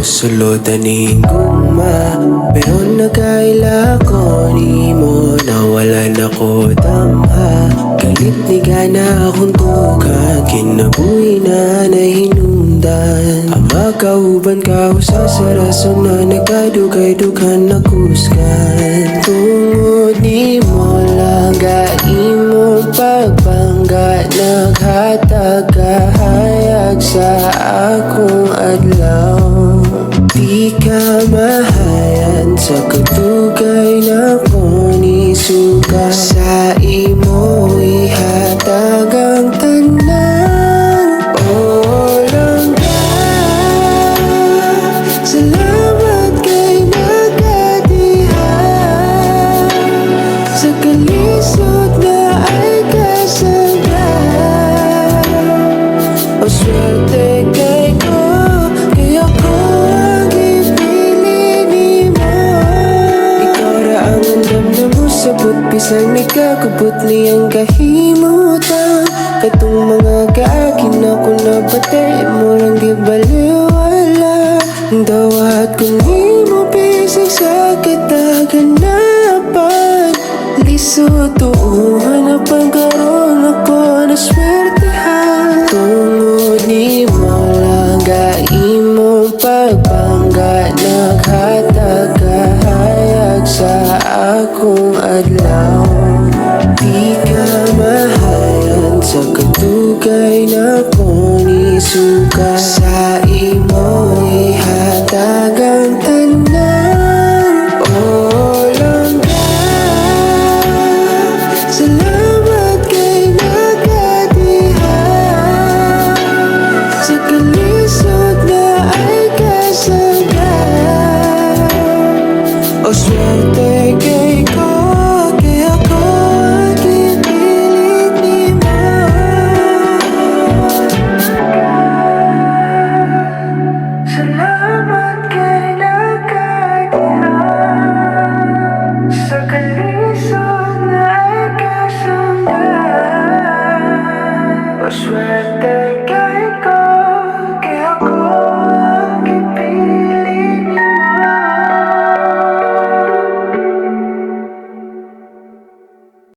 sulod aning guma, pero nakaila ko ni mo, nawalan ako damha. Galit ni gana akong tukan, kinabuhi na nahinundan. Ang makauban ka sa rason na nagkadugay-dugan na kuskan. Tungod ni mo lang gaimong pagbangga, naghatag kahayag sa akong adlaw. Di ka mahayan sa katugay na ko ni suga. Sa imo ihatag ang tanan, o langga. Salamat kay nagadihan sa kalisod na ay kasanggan. O swerte kay ko, kaya ko ang ipili ni mo. Ikaw ra ang andam na mo sabot, bisan may kakabot niyang kahimutan. Katong mga kaakin ako na batay mo lang di baliwala. Dawat ko ni mo bisig sa kataganapan. Lisod tuuhan na pagkaroon ako na swertehan. Tungod ni mo lang gaimong pagbangga, naghatag kahayag sa akong adlaw. Di ka mahayan sa katugay na ko ni suga. Sa imo ihatag